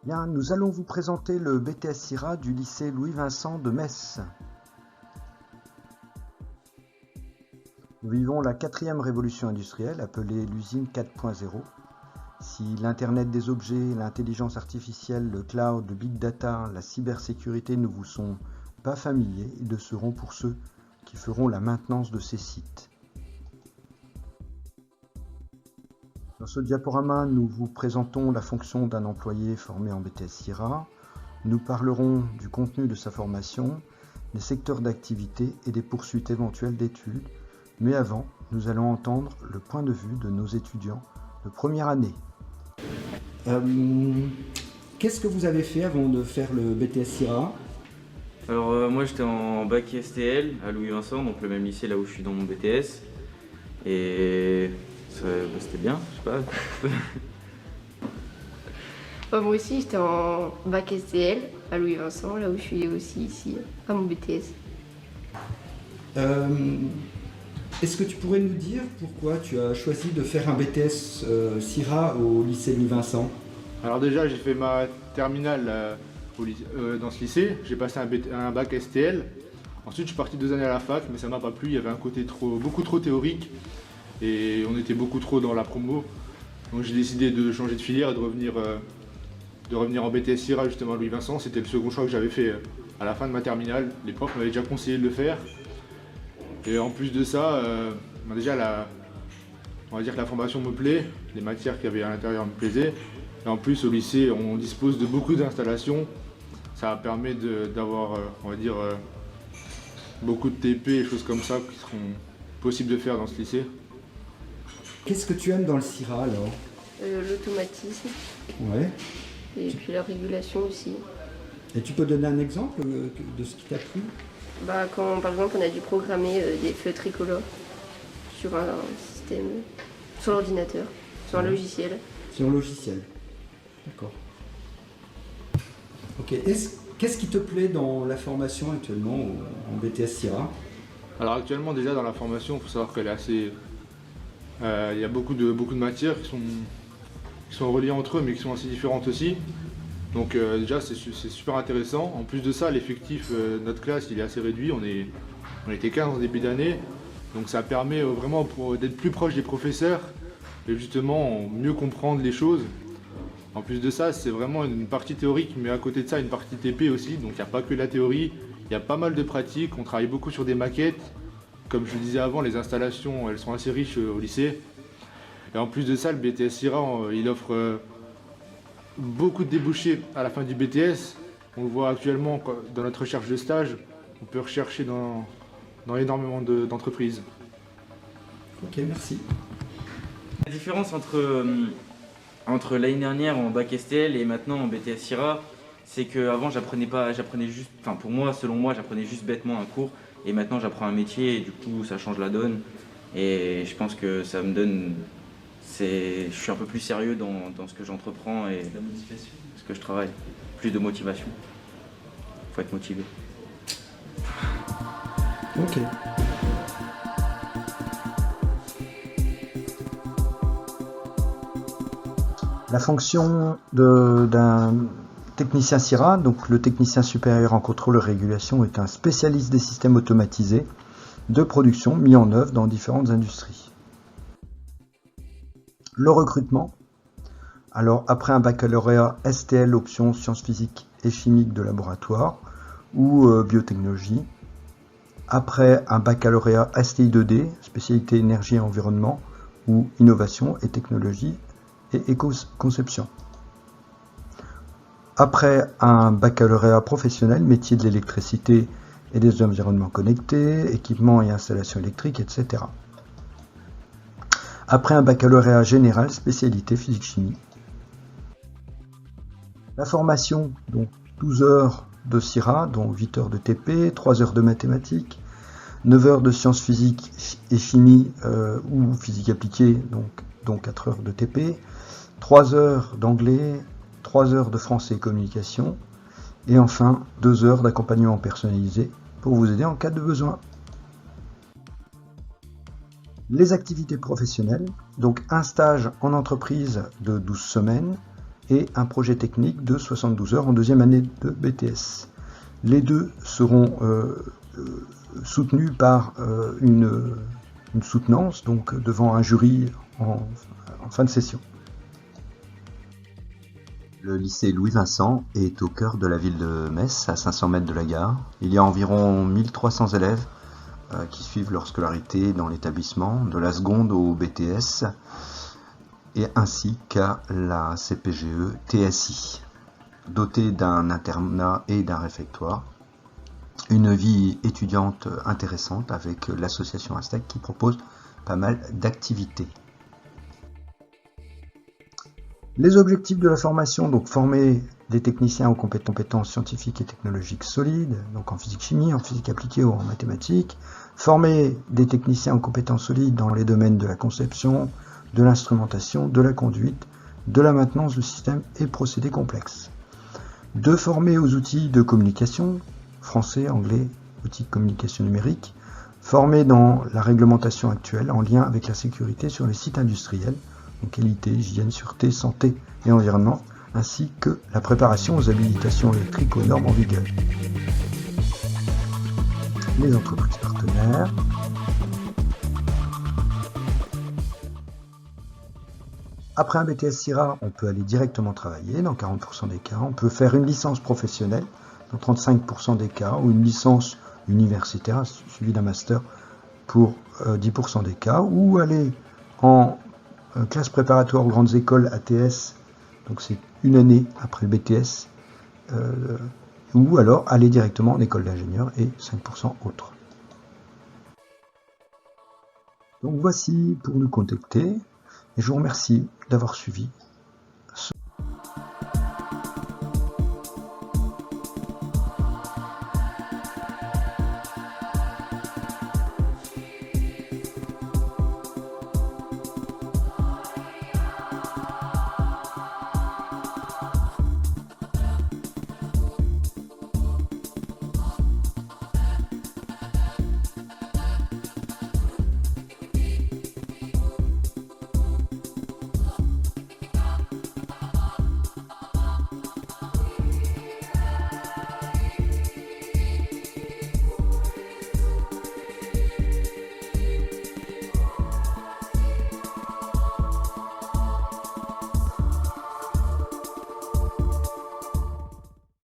Bien, nous allons vous présenter le BTS CIRA du lycée Louis-Vincent de Metz. Nous vivons la 4e révolution industrielle, appelée l'usine 4.0. Si l'Internet des objets, l'intelligence artificielle, le cloud, le big data, la cybersécurité ne vous sont pas familiers, ils le seront pour ceux qui feront la maintenance de ces sites. Dans ce diaporama, nous vous présentons la fonction d'un employé formé en BTS CIRA. Nous parlerons du contenu de sa formation, des secteurs d'activité et des poursuites éventuelles d'études. Mais avant, nous allons entendre le point de vue de nos étudiants de première année. Qu'est-ce que vous avez fait avant de faire le BTS CIRA? Alors moi j'étais en bac STL à Louis-Vincent, donc le même lycée là où je suis dans mon BTS. Et c'était bien, je sais pas. Moi aussi j'étais en bac STL à Louis-Vincent, là où je suis aussi ici à mon BTS. Est-ce que tu pourrais nous dire pourquoi tu as choisi de faire un BTS CIRA au lycée Louis-Vincent? Alors déjà j'ai fait ma terminale dans ce lycée, j'ai passé un bac STL. Ensuite je suis parti 2 années à la fac, mais ça m'a pas plu, il y avait un côté beaucoup trop théorique et on était beaucoup trop dans la promo. Donc j'ai décidé de changer de filière et de revenir en BTS CIRA justement à Louis-Vincent. C'était le second choix que j'avais fait à la fin de ma terminale. Les profs m'avaient déjà conseillé de le faire. Et en plus de ça, déjà on va dire que la formation me plaît, les matières qu'il y avait à l'intérieur me plaisaient. Et en plus au lycée on dispose de beaucoup d'installations. Ça permet d'avoir on va dire beaucoup de TP et choses comme ça qui seront possibles de faire dans ce lycée. Qu'est-ce que tu aimes dans le CIRA alors? L'automatisme. Ouais. Et puis la régulation aussi. Et tu peux donner un exemple de ce qui t'a plu? Quand par exemple on a dû programmer des feux tricolores sur un système, sur l'ordinateur, sur un logiciel. Sur un logiciel. D'accord. Ok. Qu'est-ce qui te plaît dans la formation actuellement en BTS CIRA? Alors actuellement déjà dans la formation, il faut savoir qu'elle est assez... il y a beaucoup de matières qui sont reliées entre eux mais qui sont assez différentes aussi. Donc déjà c'est super intéressant. En plus de ça, l'effectif de notre classe il est assez réduit, on était 15 en début d'année. Donc ça permet vraiment d'être plus proche des professeurs et justement mieux comprendre les choses. En plus de ça, c'est vraiment une partie théorique, mais à côté de ça, une partie TP aussi. Donc il n'y a pas que la théorie, il y a pas mal de pratiques. On travaille beaucoup sur des maquettes. Comme je le disais avant, les installations, elles sont assez riches au lycée. Et en plus de ça, le BTS CIRA, il offre beaucoup de débouchés à la fin du BTS. On le voit actuellement dans notre recherche de stage. On peut rechercher dans énormément d'entreprises. Ok, merci. La différence entre l'année dernière en bac STL et maintenant en BTS CIRA, c'est qu'avant j'apprenais juste, enfin pour moi, selon moi, j'apprenais juste bêtement un cours et maintenant j'apprends un métier et du coup ça change la donne et je pense que ça me donne, je suis un peu plus sérieux dans ce que j'entreprends et la motivation, ce que je travaille, plus de motivation, faut être motivé. Ok. La fonction d'un technicien CIRA, donc le technicien supérieur en contrôle et régulation, est un spécialiste des systèmes automatisés de production mis en œuvre dans différentes industries. Le recrutement. Alors après un baccalauréat STL option sciences physiques et chimiques de laboratoire ou biotechnologie, après un baccalauréat STI 2D, spécialité énergie et environnement ou innovation et technologie et éco-conception. Après un baccalauréat professionnel, métier de l'électricité et des environnements connectés, équipements et installations électriques, etc. Après un baccalauréat général, spécialité physique-chimie. La formation, donc 12 heures de CIRA, dont 8 heures de TP, 3 heures de mathématiques, 9 heures de sciences physiques et chimie ou physique appliquée, donc 4 heures de TP, 3 heures d'anglais, 3 heures de français et communication, et enfin 2 heures d'accompagnement personnalisé pour vous aider en cas de besoin. Les activités professionnelles, donc un stage en entreprise de 12 semaines et un projet technique de 72 heures en deuxième année de BTS. Les deux seront soutenus par une soutenance, donc devant un jury en fin de session. Le lycée Louis-Vincent est au cœur de la ville de Metz, à 500 mètres de la gare. Il y a environ 1300 élèves qui suivent leur scolarité dans l'établissement, de la seconde au BTS, et ainsi qu'à la CPGE TSI. Doté d'un internat et d'un réfectoire, une vie étudiante intéressante avec l'association Aztec qui propose pas mal d'activités. Les objectifs de la formation, donc former des techniciens aux compétences scientifiques et technologiques solides, donc en physique-chimie, en physique appliquée ou en mathématiques, former des techniciens aux compétences solides dans les domaines de la conception, de l'instrumentation, de la conduite, de la maintenance de systèmes et procédés complexes. De former aux outils de communication, français, anglais, outils de communication numérique, former dans la réglementation actuelle en lien avec la sécurité sur les sites industriels, donc qualité, hygiène, sûreté, santé et environnement, ainsi que la préparation aux habilitations électriques aux normes en vigueur. Les entreprises partenaires. Après un BTS CIRA, on peut aller directement travailler dans 40% des cas. On peut faire une licence professionnelle dans 35% des cas ou une licence universitaire suivie d'un master pour 10% des cas, ou aller en classe préparatoire aux grandes écoles ATS, donc c'est une année après le BTS, ou alors aller directement en école d'ingénieur et 5% autres. Donc voici pour nous contacter, et je vous remercie d'avoir suivi